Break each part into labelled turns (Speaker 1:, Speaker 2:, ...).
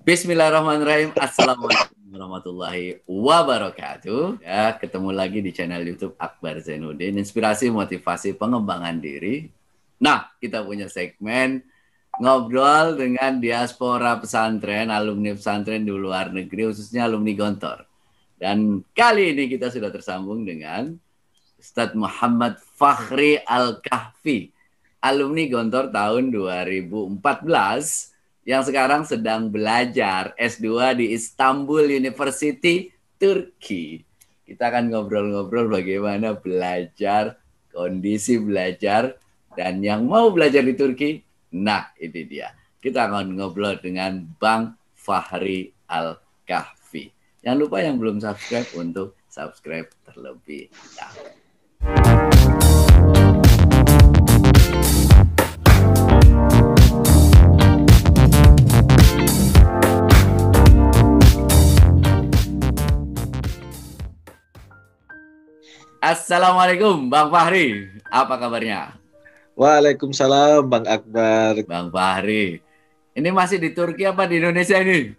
Speaker 1: Bismillahirrahmanirrahim. Assalamualaikum warahmatullahi wabarakatuh. Ya, ketemu lagi di channel YouTube Akbar Zainuddin, inspirasi, motivasi, pengembangan diri. Nah, kita punya segmen ngobrol dengan diaspora pesantren, alumni pesantren di luar negeri, khususnya alumni Gontor. Dan kali ini kita sudah tersambung dengan Ustadz Muhammad Fakhri Al-Kahfi, alumni Gontor tahun 2014, yang sekarang sedang belajar S2 di Istanbul University, Turki. Kita akan ngobrol-ngobrol bagaimana belajar, kondisi belajar, dan yang mau belajar di Turki, nah ini dia. Kita akan ngobrol dengan Bang Fakhri Al-Kahfi. Jangan lupa yang belum subscribe untuk subscribe terlebih dahulu. Assalamualaikum Bang Fakhri, apa kabarnya?
Speaker 2: Waalaikumsalam Bang Akbar.
Speaker 1: Bang Fakhri, ini masih di Turki apa di Indonesia ini?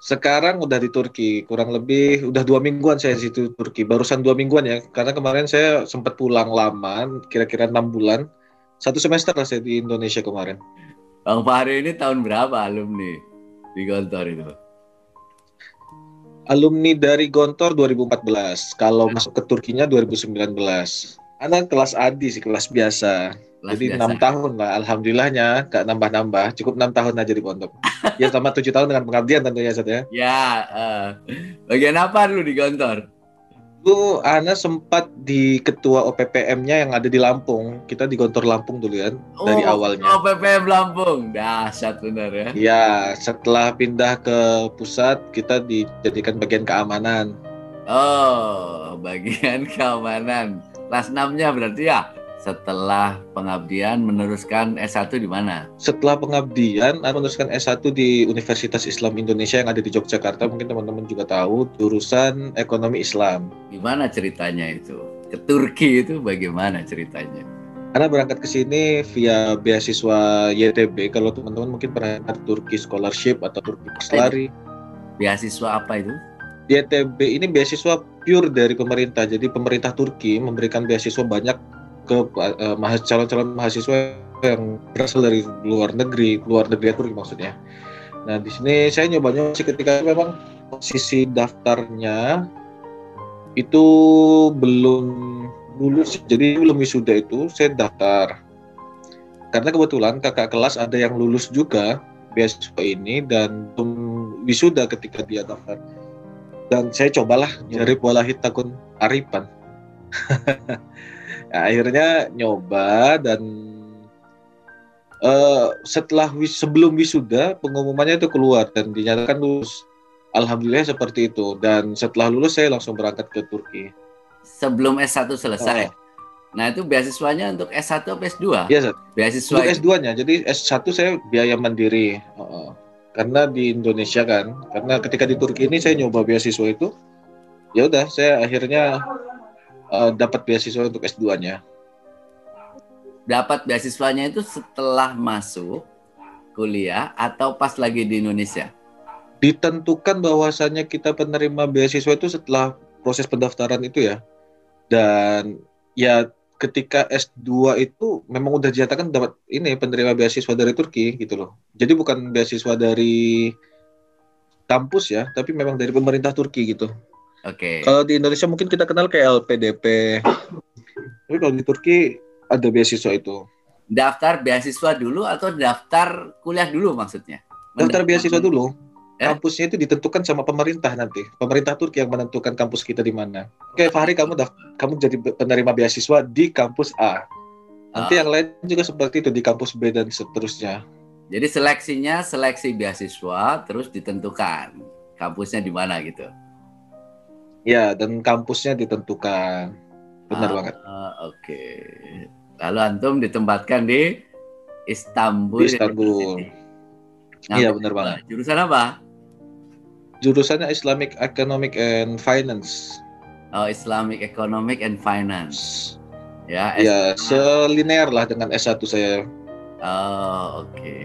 Speaker 2: Sekarang udah di Turki, kurang lebih udah 2 mingguan saya di situ Turki. Barusan 2 mingguan ya, karena kemarin saya sempat pulang lama, kira-kira 6 bulan. 1 semester lah saya di Indonesia kemarin.
Speaker 1: Bang Fakhri ini tahun berapa alumni di Gontor itu?
Speaker 2: Alumni dari Gontor 2014, kalau masuk ke Turkinya 2019. Anak kelas Adi sih, kelas biasa. Jadi 6 tahun lah, alhamdulillahnya gak nambah-nambah, cukup 6 tahun aja di pondok. Ya tambah 7 tahun dengan pengabdian tentunya saja.
Speaker 1: Ya, bagian apa dulu di Gontor?
Speaker 2: Dulu Ana sempat di ketua OPPM-nya yang ada di Lampung. Kita di Gontor Lampung dulu ya, dari awalnya.
Speaker 1: OPPM Lampung, dahsyat benar ya.
Speaker 2: Ya, setelah pindah ke pusat, kita dijadikan bagian keamanan.
Speaker 1: Oh, bagian keamanan. Kelas 6-nya berarti ya? Setelah pengabdian meneruskan S1 di mana?
Speaker 2: Setelah pengabdian, Ana meneruskan S1 di Universitas Islam Indonesia yang ada di Yogyakarta. Mungkin teman-teman juga tahu, jurusan Ekonomi Islam.
Speaker 1: Gimana ceritanya itu? Ke Turki itu bagaimana ceritanya?
Speaker 2: Ana berangkat ke sini via beasiswa YTB. Kalau teman-teman mungkin pernah dengar Turki Scholarship atau Turki Lari.
Speaker 1: Beasiswa apa itu?
Speaker 2: YTB ini beasiswa pure dari pemerintah. Jadi pemerintah Turki memberikan beasiswa banyak ke calon-calon mahasiswa yang berasal dari luar negeri Turki maksudnya. Nah di sini saya nyoba sih ketika memang posisi daftarnya itu belum lulus, jadi belum wisuda itu saya daftar. Karena kebetulan kakak kelas ada yang lulus juga beasiswa ini dan belum wisuda ketika dia daftar. Dan saya cobalah nyari walahi takun Aripan. Nah, akhirnya nyoba dan sebelum wisuda pengumumannya itu keluar dan dinyatakan lulus. Alhamdulillah seperti itu. Dan setelah lulus saya langsung berangkat ke Turki.
Speaker 1: Sebelum S1 selesai. Nah itu beasiswanya untuk S1 atau S2?
Speaker 2: Iya,
Speaker 1: beasiswa
Speaker 2: untuk S2-nya. Jadi S1 saya biaya mandiri. Karena di Indonesia kan, karena ketika di Turki ini saya nyoba beasiswa itu, ya udah saya akhirnya dapat beasiswa untuk S2-nya.
Speaker 1: Dapat beasiswanya itu setelah masuk kuliah atau pas lagi di Indonesia?
Speaker 2: Ditentukan bahwasannya kita penerima beasiswa itu setelah proses pendaftaran itu ya. Dan ya ketika S2 itu memang udah dinyatakan dapat ini penerima beasiswa dari Turki gitu loh. Jadi bukan beasiswa dari kampus ya, tapi memang dari pemerintah Turki gitu.
Speaker 1: Oke.
Speaker 2: Kalau di Indonesia mungkin kita kenal kayak LPDP. Tapi kalau di Turki ada beasiswa itu.
Speaker 1: Daftar beasiswa dulu atau daftar kuliah dulu maksudnya?
Speaker 2: Daftar beasiswa dulu. Kampusnya itu ditentukan sama pemerintah nanti. Pemerintah Turki yang menentukan kampus kita di mana. Oke, Fakhri, kamu jadi penerima beasiswa di kampus A. Nanti yang lain juga seperti itu di kampus B dan seterusnya.
Speaker 1: Jadi seleksinya seleksi beasiswa terus ditentukan kampusnya di mana gitu.
Speaker 2: Ya, dan kampusnya ditentukan. Benar banget.
Speaker 1: Oke. Lalu antum ditempatkan di Istanbul.
Speaker 2: Di Istanbul. Iya, benar banget.
Speaker 1: Jurusan apa?
Speaker 2: Jurusannya Islamic Economic and Finance.
Speaker 1: Oh, Islamic Economic and Finance. Ya,
Speaker 2: selinear lah dengan S1 saya.
Speaker 1: Oh, oke.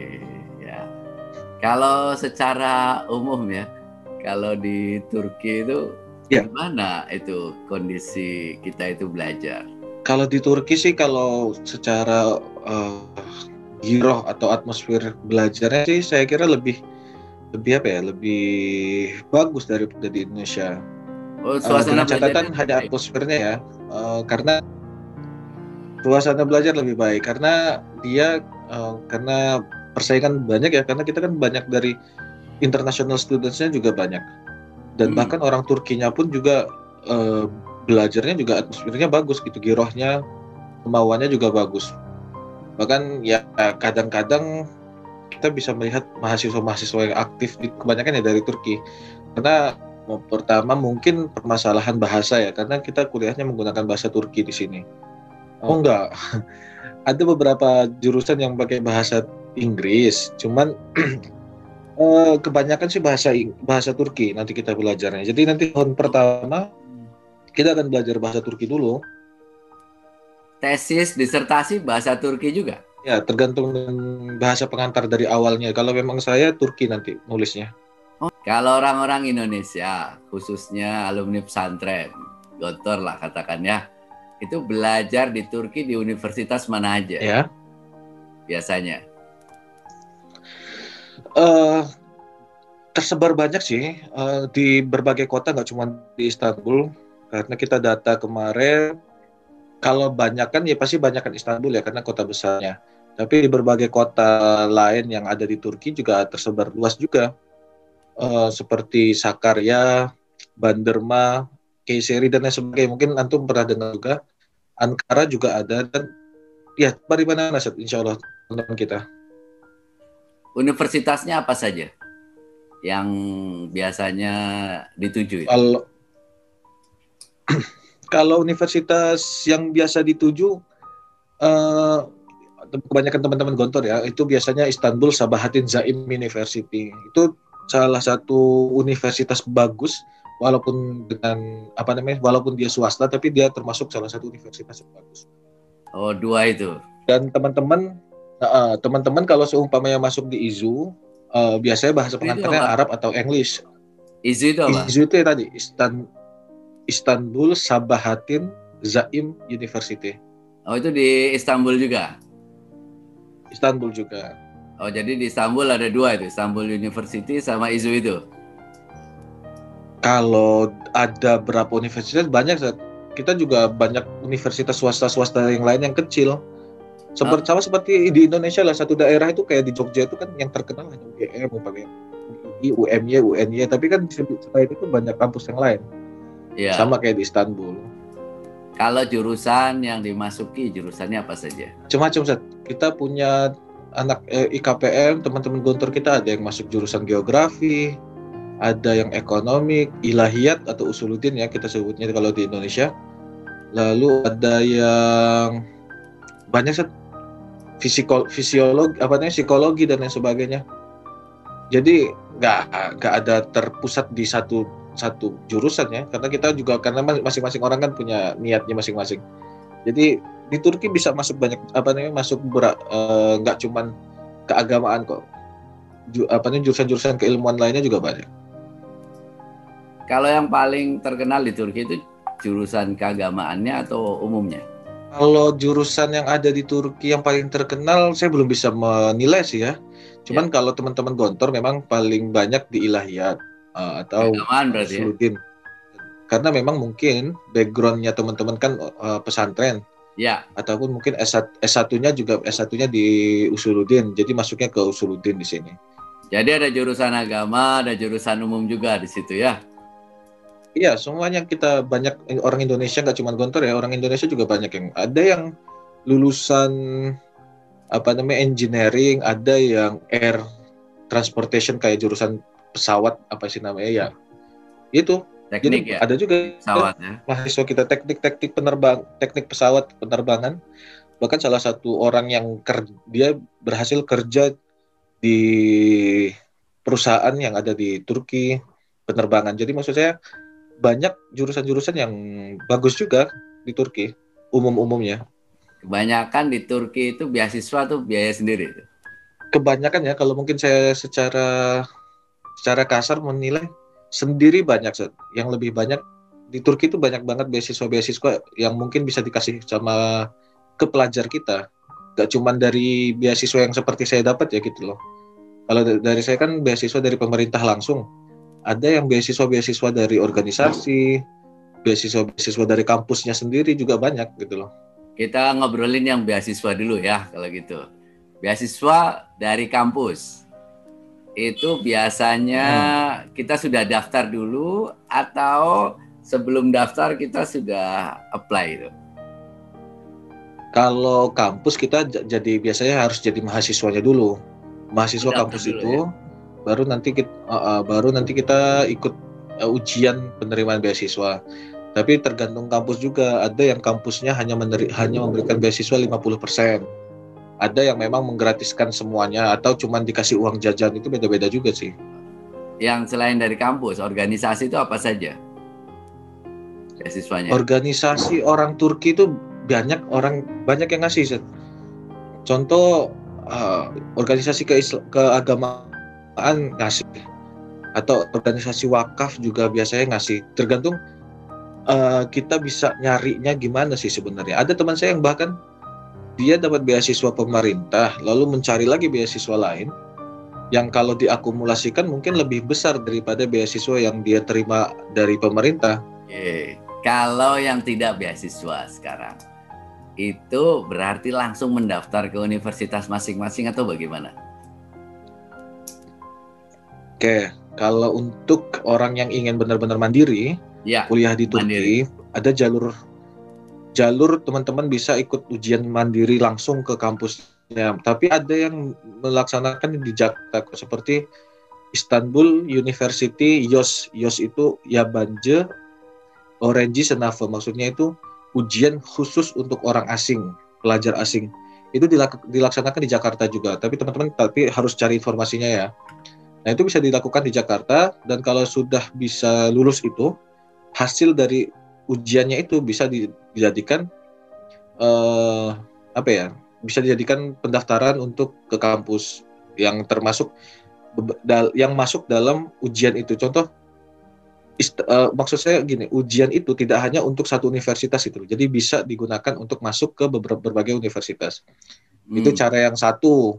Speaker 1: Ya. Kalau secara umum ya, kalau di Turki itu
Speaker 2: Ya.
Speaker 1: gimana itu kondisi kita itu belajar?
Speaker 2: Kalau di Turki sih, kalau secara giroh atau atmosfer belajarnya sih, saya kira lebih lebih apa ya, lebih bagus daripada di Indonesia.
Speaker 1: Oh, suasana
Speaker 2: Dengan
Speaker 1: belajarnya
Speaker 2: catatan
Speaker 1: lebih
Speaker 2: hanya
Speaker 1: baik.
Speaker 2: atmosfernya ya, karena suasana belajar lebih baik karena dia karena persaingan banyak ya, karena kita kan banyak dari international students-nya juga banyak, dan
Speaker 1: Hmm.
Speaker 2: bahkan orang Turkinya pun juga belajarnya juga atmosfernya bagus gitu, girohnya, kemauannya juga bagus. Bahkan ya kadang-kadang kita bisa melihat mahasiswa-mahasiswa yang aktif kebanyakan ya dari Turki, karena pertama mungkin permasalahan bahasa ya, karena kita kuliahnya menggunakan bahasa Turki di sini. Oh enggak, ada beberapa jurusan yang pakai bahasa Inggris, cuman kebanyakan sih bahasa Turki nanti kita belajarnya. Jadi nanti tahun pertama kita akan belajar bahasa Turki dulu.
Speaker 1: Tesis, disertasi bahasa Turki juga.
Speaker 2: Ya, tergantung dengan bahasa pengantar dari awalnya. Kalau memang saya Turki nanti nulisnya.
Speaker 1: Kalau orang-orang Indonesia, khususnya alumni pesantren, Gontor lah katakan ya, itu belajar di Turki di universitas mana aja
Speaker 2: Ya,
Speaker 1: biasanya?
Speaker 2: eh tersebar banyak sih di berbagai kota, nggak cuma di Istanbul. Karena kita data kemarin, kalau banyak kan ya pasti banyak kan Istanbul ya, karena kota besarnya. Tapi di berbagai kota lain yang ada di Turki juga tersebar luas juga. Seperti Sakarya, Bandırma, Kayseri dan lain sebagainya. Mungkin antum pernah dengar juga. Ankara juga ada, dan ya dari mana insya Allah teman kita.
Speaker 1: Universitasnya apa saja yang biasanya dituju itu?
Speaker 2: Kalau kalau universitas yang biasa dituju, eh, kebanyakan teman-teman Gontor ya, itu biasanya Istanbul Sabahattin Zaim University. Itu salah satu universitas bagus, walaupun dengan apa namanya, walaupun dia swasta, tapi dia termasuk salah satu universitas yang bagus.
Speaker 1: Oh, dua itu.
Speaker 2: Dan teman-teman kalau seumpamanya masuk di IZU, biasanya bahasa
Speaker 1: Itu
Speaker 2: pengantarnya
Speaker 1: apa?
Speaker 2: Arab atau English.
Speaker 1: ISU itu apa?
Speaker 2: IZU itu ya tadi, Istanbul Sabahattin Zaim University.
Speaker 1: Oh, itu di Istanbul juga.
Speaker 2: Istanbul juga.
Speaker 1: Oh, jadi di Istanbul ada dua itu, Istanbul University sama ISU itu.
Speaker 2: Kalau ada berapa universitas banyak, kita juga banyak universitas swasta-swasta yang lain yang kecil.
Speaker 1: Oh,
Speaker 2: Sama seperti di Indonesia lah, satu daerah itu kayak di Jogja itu kan yang terkenal hanya UGM, UI, UMY, UNY, tapi kan selain itu banyak kampus yang lain.
Speaker 1: iya.
Speaker 2: Sama kayak di Istanbul.
Speaker 1: Kalau jurusan yang dimasuki, jurusannya apa saja?
Speaker 2: Macam-macam, Seth. Kita punya anak IKPM, teman-teman Gontor kita ada yang masuk jurusan geografi, ada yang ekonomi, ilahiyat atau usuluddin ya kita sebutnya kalau di Indonesia. Lalu ada yang banyak, Seth, fisiologi, apa namanya, psikologi dan lain sebagainya. Jadi nggak ada terpusat di satu jurusan ya, karena kita juga, karena masing-masing orang kan punya niatnya masing-masing. Jadi di Turki bisa masuk banyak apa namanya, masuk nggak cuman keagamaan kok, apa namanya, jurusan-jurusan keilmuan lainnya juga banyak.
Speaker 1: Kalau yang paling terkenal di Turki itu jurusan keagamaannya atau umumnya?
Speaker 2: Kalau jurusan yang ada di Turki yang paling terkenal, saya belum bisa menilai sih ya. Cuman kalau teman-teman Gontor memang paling banyak di ilahiyat atau
Speaker 1: Keagamaan berarti ya?
Speaker 2: usuluddin. Karena memang mungkin backgroundnya teman-teman kan pesantren,
Speaker 1: Ya.
Speaker 2: ataupun mungkin S1-nya juga S1-nya di usuluddin. Jadi masuknya ke usuluddin di sini.
Speaker 1: Jadi ada jurusan agama, ada jurusan umum juga di situ ya?
Speaker 2: Iya, semuanya kita banyak orang Indonesia, nggak cuma Gontor ya, orang Indonesia juga banyak yang ada yang lulusan apa namanya engineering, ada yang air transportation kayak jurusan pesawat apa sih namanya ya, itu.
Speaker 1: Teknik
Speaker 2: Jadi
Speaker 1: ya?
Speaker 2: ada juga
Speaker 1: Pesawat ya?
Speaker 2: mahasiswa kita teknik teknik pesawat penerbangan, bahkan salah satu orang yang dia berhasil kerja di perusahaan yang ada di Turki penerbangan. Jadi maksud saya banyak jurusan-jurusan yang bagus juga di Turki umum-umumnya.
Speaker 1: Kebanyakan di Turki itu beasiswa tuh biaya sendiri.
Speaker 2: kebanyakan ya, kalau mungkin saya secara kasar menilai sendiri banyak, Seth. Yang lebih banyak di Turki itu banyak banget beasiswa-beasiswa yang mungkin bisa dikasih sama ke pelajar kita. Gak cuman dari beasiswa yang seperti saya dapat ya gitu loh. Kalau dari saya kan beasiswa dari pemerintah langsung. Ada yang beasiswa-beasiswa dari organisasi, beasiswa-beasiswa dari kampusnya sendiri juga banyak gitu loh.
Speaker 1: Kita ngobrolin yang beasiswa dulu ya kalau gitu. Beasiswa dari kampus. Itu biasanya kita sudah daftar dulu atau sebelum daftar kita sudah apply itu?
Speaker 2: Kalau kampus kita jadi biasanya harus jadi mahasiswanya dulu. Mahasiswa kampus
Speaker 1: dulu,
Speaker 2: itu
Speaker 1: ya?
Speaker 2: baru nanti kita ikut ujian penerimaan beasiswa. Tapi tergantung kampus juga. Ada yang kampusnya hanya memberikan beasiswa 50%. Ada yang memang menggratiskan semuanya atau cuma dikasih uang jajan, itu beda-beda juga sih.
Speaker 1: Yang selain dari kampus, organisasi itu apa saja beasiswanya?
Speaker 2: Organisasi orang Turki itu banyak yang ngasih. Contoh organisasi keagamaan ngasih, atau organisasi wakaf juga biasanya ngasih. Tergantung kita bisa nyarinya gimana sih sebenarnya. Ada teman saya yang bahkan dia dapat beasiswa pemerintah lalu mencari lagi beasiswa lain yang kalau diakumulasikan mungkin lebih besar daripada beasiswa yang dia terima dari pemerintah.
Speaker 1: Oke. Kalau yang tidak beasiswa sekarang, itu berarti langsung mendaftar ke universitas masing-masing atau bagaimana?
Speaker 2: Oke, kalau untuk orang yang ingin benar-benar mandiri,
Speaker 1: ya,
Speaker 2: kuliah di Turki, ada jalur teman-teman bisa ikut ujian mandiri langsung ke kampusnya. Tapi ada yang melaksanakan di Jakarta, seperti Istanbul University YOS. YOS itu Yabancı Öğrenci Sınavı, maksudnya itu ujian khusus untuk orang asing, pelajar asing. Itu dilaksanakan di Jakarta juga. Tapi teman-teman harus cari informasinya ya. Nah, itu bisa dilakukan di Jakarta, dan kalau sudah bisa lulus itu, hasil dari ujiannya itu bisa dijadikan bisa dijadikan pendaftaran untuk ke kampus yang yang masuk dalam ujian itu. Contoh, maksud saya gini, ujian itu tidak hanya untuk satu universitas itu, jadi bisa digunakan untuk masuk ke berbagai universitas. Itu cara yang satu.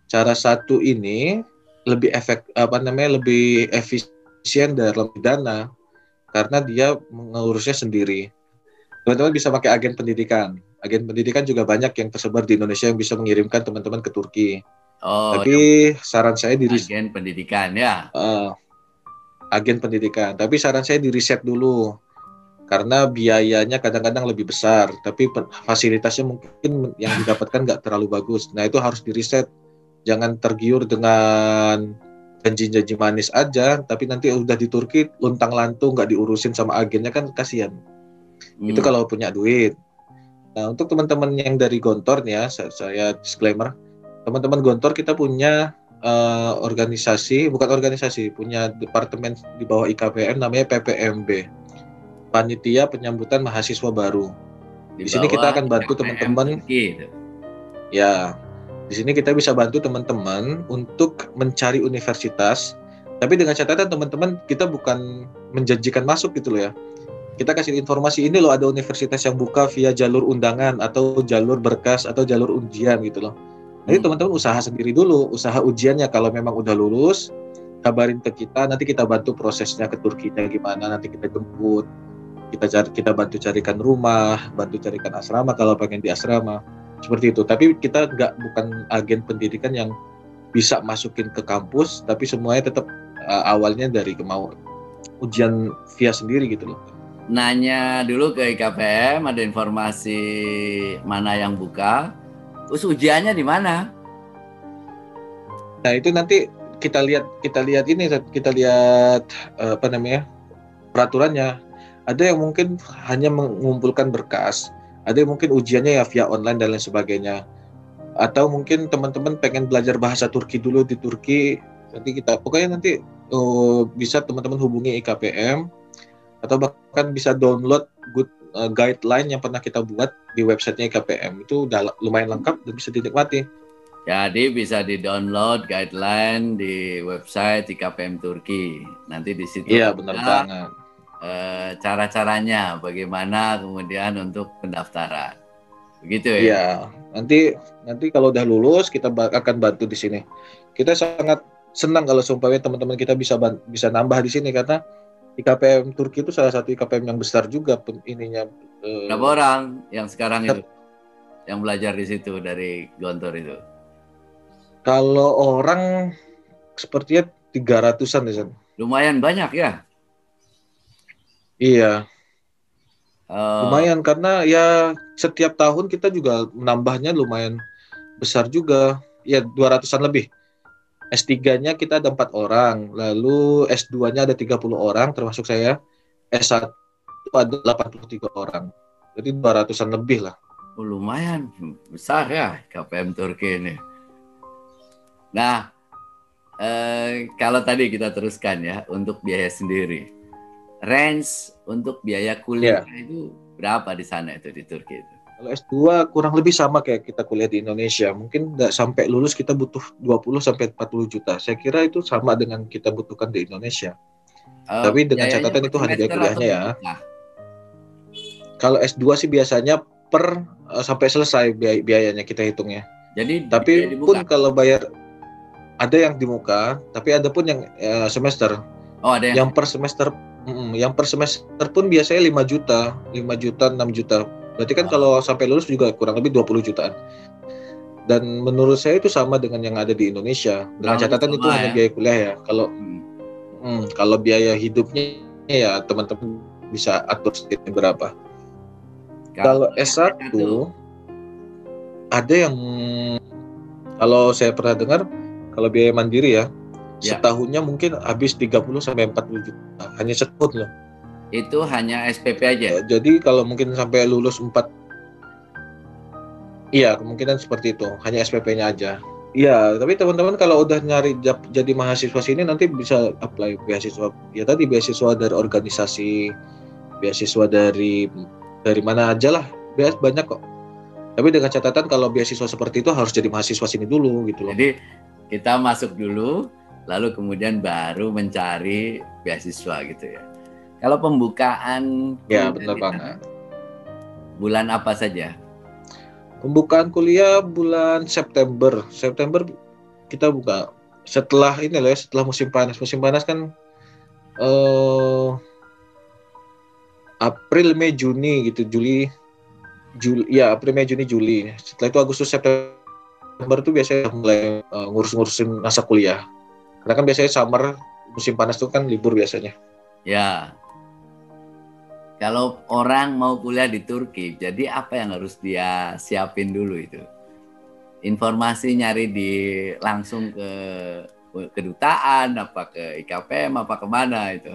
Speaker 2: Cara satu ini lebih lebih efisien dalam dana karena dia mengurusnya sendiri. Teman-teman bisa pakai agen pendidikan. Agen pendidikan juga banyak yang tersebar di Indonesia yang bisa mengirimkan teman-teman ke Turki. Tapi saran saya
Speaker 1: agen pendidikan ya.
Speaker 2: Agen pendidikan. Tapi saran saya di riset dulu. Karena biayanya kadang-kadang lebih besar, tapi fasilitasnya mungkin yang didapatkan nggak terlalu bagus. Nah, itu harus di riset. Jangan tergiur dengan janji-janji manis aja, tapi nanti udah di Turki luntang-lantung nggak diurusin sama agennya, kan kasihan. Itu kalau punya duit. Nah, untuk teman-teman yang dari Gontor nih ya, saya disclaimer, teman-teman Gontor kita punya punya departemen di bawah IKPM namanya PPMB, Panitia Penyambutan Mahasiswa Baru. Di sini kita akan bantu teman-teman. Ya, di sini kita bisa bantu teman-teman untuk mencari universitas, tapi dengan catatan teman-teman, kita bukan menjanjikan masuk gitu loh ya. Kita kasih informasi, ini loh ada universitas yang buka via jalur undangan atau jalur berkas atau jalur ujian gitu loh. Jadi teman-teman usaha sendiri dulu, usaha ujiannya. Kalau memang udah lulus, kabarin ke kita, nanti kita bantu prosesnya ke Turkinya gimana, nanti kita jemput, kita bantu carikan rumah, bantu carikan asrama kalau pengen di asrama. Seperti itu. Tapi kita bukan agen pendidikan yang bisa masukin ke kampus, tapi semuanya tetap awalnya dari ujian via sendiri gitu loh.
Speaker 1: Nanya dulu ke IKPM, ada informasi mana yang buka, terus ujiannya di mana?
Speaker 2: Nah, itu nanti kita lihat peraturannya. Ada yang mungkin hanya mengumpulkan berkas, ada yang mungkin ujiannya ya via online dan lain sebagainya. Atau mungkin teman-teman pengen belajar bahasa Turki dulu di Turki, nanti bisa teman-teman hubungi IKPM, atau bahkan bisa download guideline yang pernah kita buat di websitenya IKPM. Itu udah lumayan lengkap dan bisa dinikmati.
Speaker 1: Jadi bisa di-download guideline di website IKPM Turki. Nanti di situ
Speaker 2: Iya, benar
Speaker 1: ada
Speaker 2: banget.
Speaker 1: cara-caranya, bagaimana kemudian untuk pendaftaran. Begitu ya.
Speaker 2: Iya, nanti nanti kalau udah lulus kita akan bantu di sini. Kita sangat senang kalau seumpamanya teman-teman kita bisa nambah di sini karena IKPM Turki itu salah satu IKPM yang besar juga ininya.
Speaker 1: Berapa orang yang sekarang itu yang belajar di situ dari Gontor itu?
Speaker 2: Kalau orang sepertinya 300-an di sana.
Speaker 1: Lumayan banyak ya.
Speaker 2: Iya,
Speaker 1: Eh,
Speaker 2: lumayan karena ya setiap tahun kita juga menambahnya lumayan besar juga. Ya 200-an lebih. S3-nya kita ada 4 orang, lalu S2-nya ada 30 orang termasuk saya. S1 ada 83 orang. Jadi 200-an lebih lah.
Speaker 1: lumayan besar ya IKPM Turki ini. Nah, kalau tadi kita teruskan ya untuk biaya sendiri. Range untuk biaya kuliah
Speaker 2: Ya,
Speaker 1: itu berapa di sana itu di Turki itu?
Speaker 2: kalau S2 kurang lebih sama kayak kita kuliah di Indonesia. Mungkin nggak sampai lulus kita butuh 20 sampai 40 juta. Saya kira itu sama dengan kita butuhkan di Indonesia. Tapi dengan
Speaker 1: Biayanya
Speaker 2: catatan
Speaker 1: per
Speaker 2: itu hanya biaya
Speaker 1: semester atau
Speaker 2: kuliahnya
Speaker 1: per
Speaker 2: ya.
Speaker 1: juta?
Speaker 2: Kalau S2 sih biasanya sampai selesai biayanya kita hitungnya.
Speaker 1: Jadi biaya
Speaker 2: Tapi
Speaker 1: dibuka.
Speaker 2: pun kalau bayar ada yang di muka, tapi ada pun yang semester.
Speaker 1: Oh, ada yang
Speaker 2: Yang per semester yang per semester pun biasanya 5 juta, 5 juta, 6 juta. Berarti kan kalau sampai lulus juga kurang lebih 20 jutaan. Dan menurut saya itu sama dengan yang ada di Indonesia. Dengan
Speaker 1: kurang lebih
Speaker 2: catatan itu
Speaker 1: sama
Speaker 2: hanya
Speaker 1: ya.
Speaker 2: biaya kuliah ya. Kalau
Speaker 1: Hmm.
Speaker 2: kalau biaya hidupnya ya teman-teman bisa atur sendiri berapa.
Speaker 1: Kalau
Speaker 2: Kalau S1 ada yang kalau saya pernah dengar kalau biaya mandiri ya
Speaker 1: ya,
Speaker 2: setahunnya mungkin habis 30 sampai 40 juta hanya setahun loh.
Speaker 1: itu hanya SPP aja.
Speaker 2: Jadi kalau mungkin sampai lulus 4, iya kemungkinan seperti itu, hanya SPP-nya aja. Iya, tapi teman-teman kalau udah nyari jadi mahasiswa sini nanti bisa apply beasiswa. Ya tadi beasiswa dari organisasi, beasiswa dari mana aja lah, banyak kok. Tapi dengan catatan kalau beasiswa seperti itu harus jadi mahasiswa sini dulu gitu loh.
Speaker 1: Jadi kita masuk dulu, lalu kemudian baru mencari beasiswa gitu ya. Kalau pembukaan
Speaker 2: Ya
Speaker 1: kuliah
Speaker 2: benar
Speaker 1: di sana,
Speaker 2: banget.
Speaker 1: bulan apa saja?
Speaker 2: Pembukaan kuliah bulan September. September kita buka. Setelah ini loh ya, setelah musim panas. Musim panas kan April, Mei, Juni gitu. Ya April, Mei, Juni, Juli. Setelah itu Agustus, September itu biasanya mulai ngurus-ngurusin masa kuliah. Karena kan biasanya summer, musim panas itu kan libur biasanya.
Speaker 1: Ya, kalau orang mau kuliah di Turki, jadi apa yang harus dia siapin dulu itu? Informasi nyari langsung ke kedutaan, apa ke IKPM, apa kemana itu?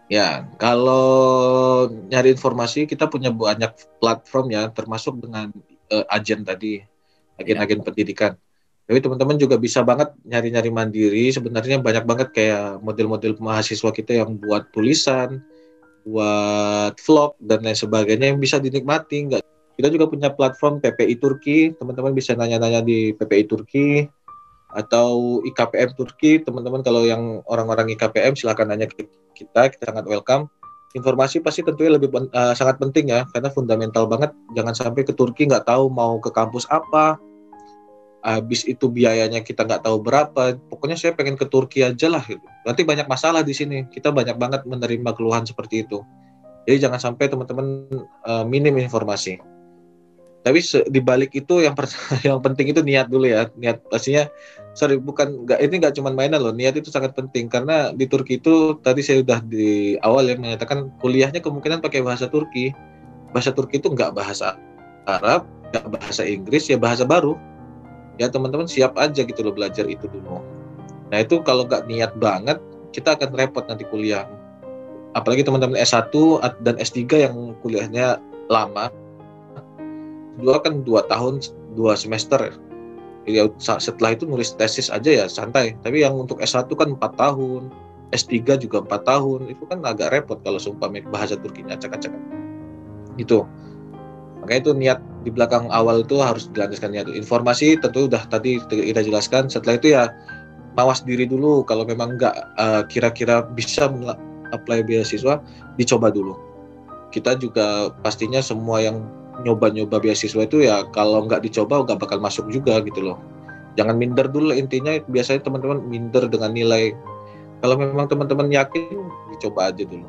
Speaker 2: Ya, kalau nyari informasi kita punya banyak platform ya, termasuk dengan agen tadi,
Speaker 1: Ya,
Speaker 2: agen-agen pendidikan. Tapi teman-teman juga bisa banget nyari-nyari mandiri. Sebenarnya banyak banget kayak model-model mahasiswa kita yang buat tulisan, buat vlog dan lain sebagainya yang bisa dinikmati. Nggak, kita juga punya platform PPI Turki. Teman-teman bisa nanya-nanya di PPI Turki atau IKPM Turki. Teman-teman kalau yang orang-orang IKPM silakan nanya ke kita sangat welcome. Informasi pasti tentunya sangat penting ya, karena fundamental banget. Jangan sampai ke Turki nggak tahu mau ke kampus apa, habis itu biayanya kita nggak tahu berapa. Pokoknya saya pengen ke Turki aja lah gitu. Nanti banyak masalah di sini. Kita banyak banget menerima keluhan seperti itu. Jadi jangan sampai teman-teman minim informasi. Tapi di balik itu yang yang penting itu niat dulu ya. Niat pastinya ini nggak cuma mainan loh. Niat itu sangat penting karena di Turki itu tadi saya udah di awal ya menyatakan kuliahnya kemungkinan pakai bahasa Turki. Bahasa Turki itu nggak bahasa Arab, nggak bahasa Inggris, ya bahasa baru. Ya teman-teman siap aja gitu loh belajar itu dulu. Nah itu kalau nggak niat banget, kita akan repot nanti kuliah. Apalagi teman-teman S1 dan S3 yang kuliahnya lama, kan 2 tahun, 2 semester. Ya, setelah itu nulis tesis aja ya santai. Tapi yang untuk S1 kan 4 tahun, S3 juga 4 tahun. Itu kan agak repot kalau sumpah bahasa Turkinya acak-acakan. Gitu. Makanya itu niat di belakang awal itu harus dilandaskan niat. Informasi tentu udah tadi kita jelaskan. Setelah itu ya mawas diri dulu. Kalau memang nggak kira-kira bisa apply beasiswa, dicoba dulu. Kita juga pastinya semua yang nyoba-nyoba beasiswa itu ya kalau nggak dicoba nggak bakal masuk juga gitu loh. Jangan minder dulu, intinya biasanya teman-teman minder dengan nilai. Kalau memang teman-teman yakin, dicoba aja dulu.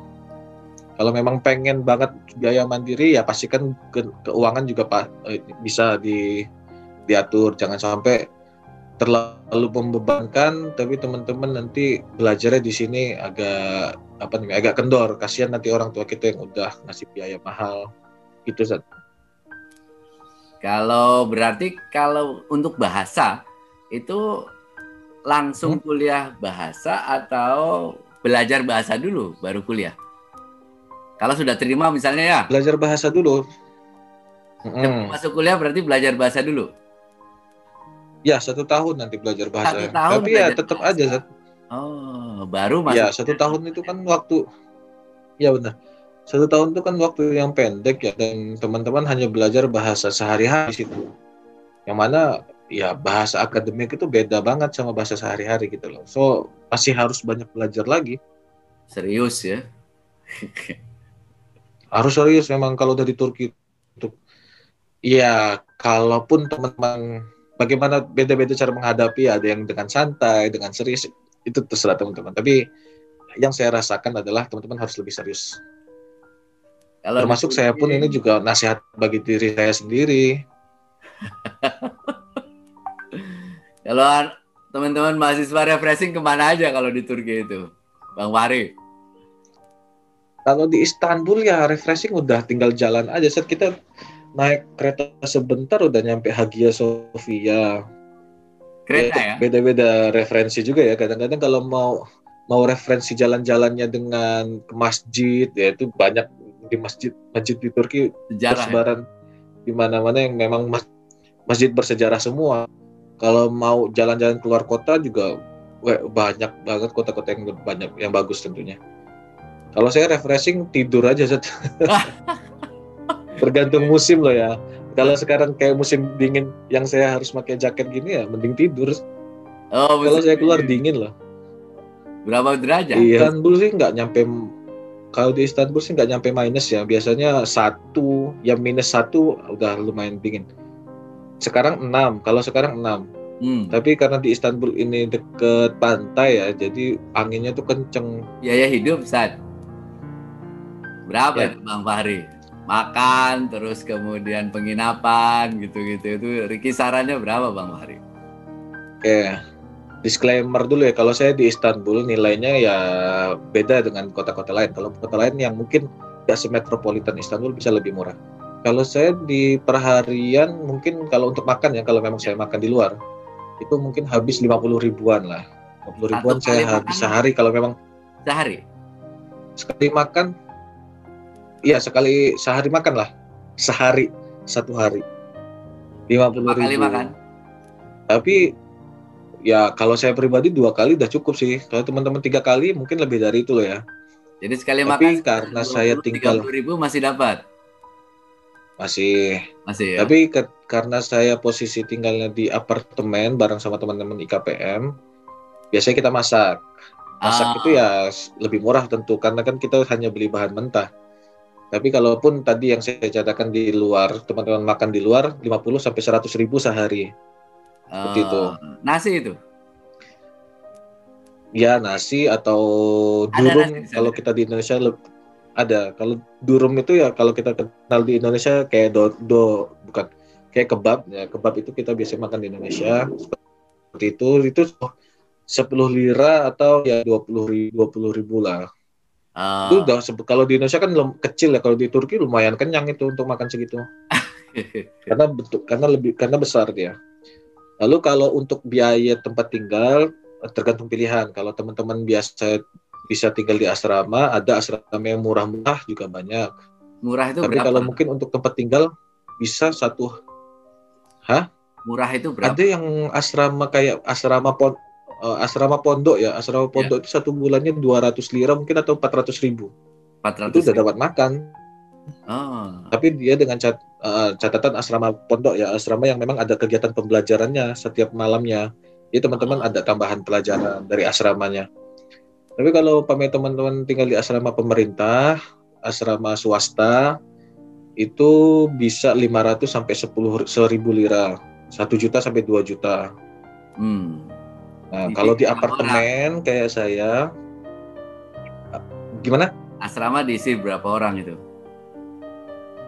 Speaker 2: Kalau memang pengen banget biaya mandiri ya pastikan keuangan juga bisa diatur. Jangan sampai terlalu membebankan, tapi teman-teman nanti belajarnya di sini agak kendor. Kasihan nanti orang tua kita yang udah ngasih biaya mahal. Itu Zat.
Speaker 1: Kalau berarti kalau untuk bahasa itu langsung kuliah bahasa atau belajar bahasa dulu baru kuliah? Kalau sudah terima misalnya ya.
Speaker 2: Belajar bahasa dulu.
Speaker 1: Sebelum masuk kuliah berarti belajar bahasa dulu.
Speaker 2: Ya 1 tahun nanti belajar bahasa.
Speaker 1: 1 tahun
Speaker 2: Tapi ya
Speaker 1: belajar
Speaker 2: tetap
Speaker 1: bahasa.
Speaker 2: aja Zat.
Speaker 1: Oh, baru masuk.
Speaker 2: Ya 1 tahun itu kan waktu. Ya benar. 1 tahun itu kan waktu yang pendek ya, dan teman-teman hanya belajar bahasa sehari-hari situ. Yang mana ya bahasa akademik itu beda banget sama bahasa sehari-hari gitu loh. So masih harus banyak belajar lagi.
Speaker 1: Serius ya?
Speaker 2: Harus serius memang kalau dari Turki itu. Ya kalaupun teman-teman bagaimana beda-beda cara menghadapi, ada yang dengan santai, dengan serius, itu terserah teman-teman. Tapi yang saya rasakan adalah teman-teman harus lebih serius. Kalau termasuk saya pun ini juga nasihat bagi diri saya sendiri.
Speaker 1: Kalau teman-teman mahasiswa refreshing kemana aja kalau di Turki itu, Bang Fahri?
Speaker 2: Kalau di Istanbul ya refreshing udah tinggal jalan aja. Saat kita naik kereta sebentar udah nyampe Hagia Sophia.
Speaker 1: Kereta ya?
Speaker 2: Beda-beda referensi juga ya. Kadang-kadang kalau mau referensi jalan-jalannya dengan ke masjid ya itu banyak di masjid di Turki bersebaran di mana-mana yang memang masjid bersejarah semua. Kalau mau jalan-jalan keluar kota juga banyak banget kota-kota yang banyak yang bagus tentunya. Kalau saya refreshing tidur aja tergantung musim loh ya. Kalau sekarang kayak musim dingin yang saya harus pakai jaket gini ya mending tidur. Kalau saya keluar dingin loh.
Speaker 1: Berapa derajat?
Speaker 2: Iya, Istanbul sih nggak nyampe. Kalau di Istanbul sih nggak nyampe minus ya. Biasanya 1, ya -1 udah lumayan dingin. Sekarang 6. Kalau sekarang 6. Tapi karena di Istanbul ini deket pantai ya, jadi anginnya tuh kenceng.
Speaker 1: Biaya hidup saat berapa ya, itu Bang Fahri? Makan, terus kemudian penginapan, gitu-gitu. Itu kisarannya berapa Bang Fahri?
Speaker 2: Oke, disclaimer dulu ya. Kalau saya di Istanbul nilainya ya beda dengan kota-kota lain. Kalau kota lain yang mungkin nggak semetropolitan Istanbul bisa lebih murah. Kalau saya di perharian mungkin kalau untuk makan ya, kalau memang saya makan di luar, itu mungkin habis 50 ribuan lah. 50 ribuan saya habis sehari kalau memang.
Speaker 1: Sehari?
Speaker 2: Sekali makan, iya sehari makan lah. Sehari, 1 hari. 50 ribu.
Speaker 1: Makan?
Speaker 2: Tapi ya kalau saya pribadi 2 kali udah cukup sih. Kalau teman-teman 3 kali mungkin lebih dari itu loh ya.
Speaker 1: Jadi sekali
Speaker 2: tapi
Speaker 1: makan
Speaker 2: karena 20, saya tinggal
Speaker 1: 30 ribu masih dapat?
Speaker 2: Masih ya? Tapi karena saya posisi tinggalnya di apartemen bareng sama teman-teman IKPM, biasanya kita masak itu ya lebih murah tentu, karena kan kita hanya beli bahan mentah. Tapi kalaupun tadi yang saya katakan di luar, teman-teman makan di luar 50-100 ribu sehari. Seperti itu.
Speaker 1: Nasi itu?
Speaker 2: Ya nasi atau durum kalau kita di Indonesia ada. Kalau durum itu ya kalau kita kenal di Indonesia kayak bukan kayak kebab ya. Kebab itu kita biasanya makan di Indonesia seperti itu 10 lira atau ya 20 ribu lah. Itu udah, kalau di Indonesia kan kecil ya, kalau di Turki lumayan kenyang itu untuk makan segitu. karena besar dia. Lalu kalau untuk biaya tempat tinggal tergantung pilihan. Kalau teman-teman biasa bisa tinggal di asrama, ada asrama yang murah-murah juga banyak.
Speaker 1: Murah itu
Speaker 2: tapi
Speaker 1: berapa?
Speaker 2: Kalau mungkin untuk tempat tinggal bisa
Speaker 1: Murah itu berapa?
Speaker 2: Ada yang asrama kayak asrama pondok ya. Asrama pondok itu 1 bulannya 200 lira mungkin atau 400 ribu. 400 itu udah dapat makan.
Speaker 1: Oh.
Speaker 2: Tapi dia dengan catatan asrama pondok ya, asrama yang memang ada kegiatan pembelajarannya setiap malamnya. Jadi teman-teman ada tambahan pelajaran dari asramanya. Tapi kalau teman-teman tinggal di asrama pemerintah, asrama swasta, itu bisa 500 sampai 1.000 lira, 1 juta sampai 2 juta. Nah, kalau di apartemen kayak saya, gimana?
Speaker 1: Asrama diisi berapa orang itu?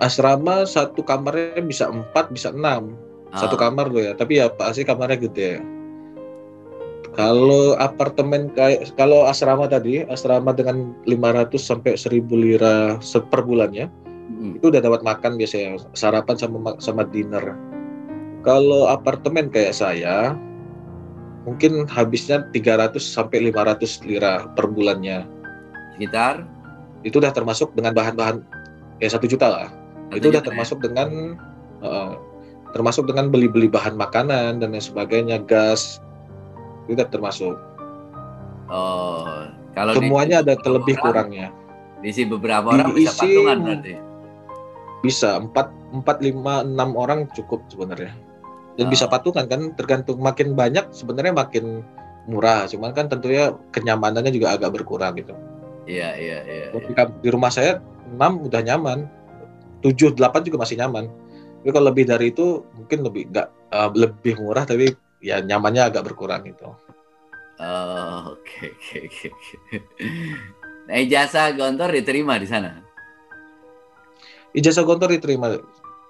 Speaker 2: Asrama satu kamarnya bisa 4, bisa 6. Satu kamar loh ya, tapi ya pasti kamarnya gede. Kalau apartemen kalau asrama tadi, asrama dengan 500 sampai 1.000 lira per bulannya, itu udah dapat makan biasanya, sarapan sama dinner. Kalau apartemen kayak saya, mungkin habisnya 300 sampai 500 lira per bulannya.
Speaker 1: Sekitar?
Speaker 2: Itu udah termasuk dengan bahan-bahan ya 1 juta lah. Itu udah termasuk dengan beli-beli bahan makanan dan lain sebagainya, gas. Itu udah termasuk.
Speaker 1: Oh, kalau
Speaker 2: semuanya ada terlebih kurangnya.
Speaker 1: Diisi beberapa orang bisa patungan berarti.
Speaker 2: Bisa 4, 5, 6 orang cukup sebenarnya. Dan bisa patungan kan, tergantung makin banyak sebenarnya makin murah. Cuman kan tentunya kenyamanannya juga agak berkurang gitu.
Speaker 1: Iya.
Speaker 2: Di rumah saya 6 udah nyaman, 7, 8 juga masih nyaman. Tapi kalau lebih dari itu mungkin lebih murah, tapi ya nyamannya agak berkurang gitu.
Speaker 1: Oke. Nah, ijazah gontor diterima di sana?
Speaker 2: Ijazah gontor diterima,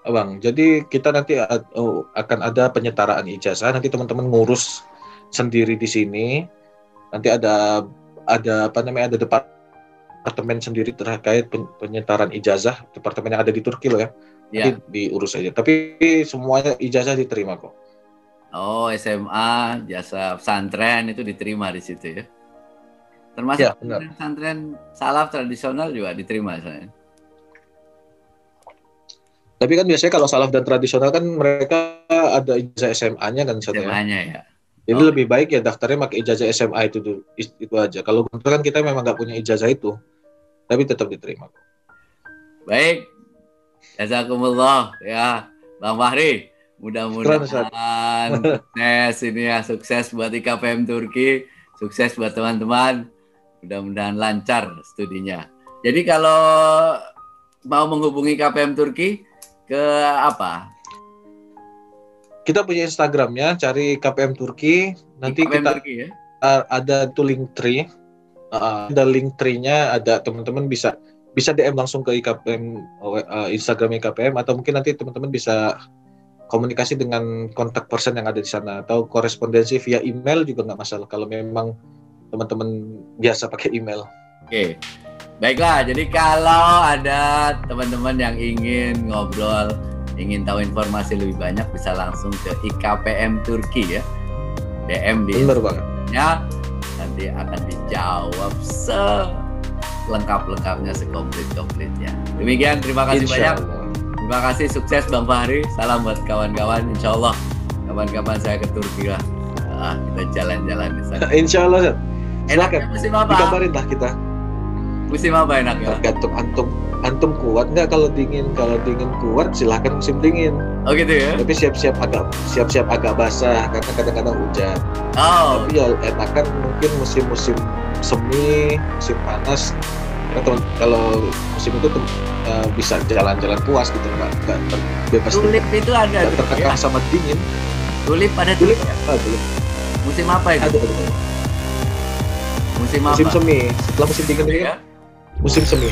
Speaker 2: Bang. Jadi kita nanti akan ada penyetaraan ijazah. Nanti teman-teman ngurus sendiri di sini. Nanti ada ada departemen sendiri terkait penyetaraan ijazah. Departemen yang ada di Turki loh ya. Nanti diurus aja. Tapi semuanya ijazah diterima kok.
Speaker 1: Oh, SMA, jasa pesantren itu diterima di situ ya? Termasuk pesantren salaf tradisional juga diterima saya.
Speaker 2: Tapi kan biasanya kalau salaf dan tradisional kan mereka ada ijazah SMA-nya kan satu
Speaker 1: SMA-nya ya.
Speaker 2: Jadi lebih baik ya daftarnya pakai ijazah SMA itu aja. Kalau gontor kan kita memang nggak punya ijazah itu, tapi tetap diterima.
Speaker 1: Baik, jazakumullah ya, Bang Fahri. Mudah-mudahan sukses buat IKPM Turki, sukses buat teman-teman. Mudah-mudahan lancar studinya. Jadi kalau mau menghubungi KPM Turki ke apa?
Speaker 2: Kita punya Instagramnya, cari KPM Turki. Nanti
Speaker 1: KPM
Speaker 2: kita
Speaker 1: Turki, ya?
Speaker 2: Ada tuh link tree. Ada link tree-nya, ada teman-teman bisa DM langsung ke IKPM Instagram IKPM, atau mungkin nanti teman-teman bisa komunikasi dengan kontak person yang ada di sana, atau korespondensi via email juga nggak masalah kalau memang teman-teman biasa pakai email.
Speaker 1: Oke, baiklah. Jadi kalau ada teman-teman yang ingin ngobrol, ingin tahu informasi lebih banyak, bisa langsung ke IKPM Turki ya. DM di Instagramnya, nanti akan dijawab selengkap-lengkapnya, sekomplit-komplitnya. Demikian, terima kasih banyak. Terima kasih, sukses Bang Fahri. Salam buat kawan-kawan. Insya Allah kapan-kapan saya ke Turki lah. Kita jalan-jalan di sana.
Speaker 2: Insya Allah.
Speaker 1: Enaknya musim apa?
Speaker 2: Dikabarin lah kita.
Speaker 1: Musim apa enaknya?
Speaker 2: Tergantung antum kuat nggak. Kalau dingin kuat silahkan musim dingin.
Speaker 1: Oh gitu ya.
Speaker 2: Tapi siap-siap agak basah karena kadang-kadang hujan.
Speaker 1: Oh.
Speaker 2: Tapi ya enakan mungkin musim semi, musim panas. Kalau musim itu bisa jalan-jalan puas gitu, nggak bebas.
Speaker 1: Tulip itu ada
Speaker 2: terkekang sama dingin.
Speaker 1: Tulip ada tulip.
Speaker 2: Tulip.
Speaker 1: Musim apa itu?
Speaker 2: Ada.
Speaker 1: Musim apa?
Speaker 2: Musim semi. Setelah musim dingin ini kan musim semi.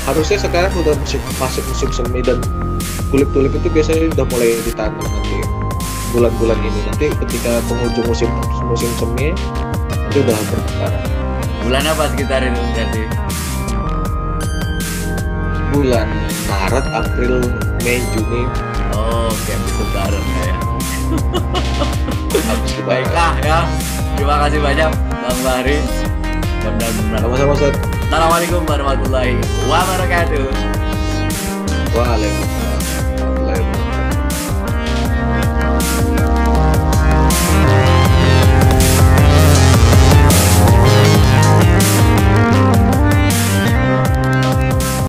Speaker 2: Harusnya sekarang udah masuk musim semi, dan tulip itu biasanya udah mulai ditanam nanti bulan-bulan ini. Nanti ketika penghujung musim semi itu udah bermekaran.
Speaker 1: Bulan apa sekitar itu berarti?
Speaker 2: Bulan Maret, April, Mei, Juni.
Speaker 1: Oh, kayak bisa bareng ya. Baiklah ya. Terima kasih banyak Bang Fahri.
Speaker 2: Sama-sama, Ustaz.
Speaker 1: Assalamualaikum warahmatullahi wabarakatuh.
Speaker 2: Waalaikumsalam.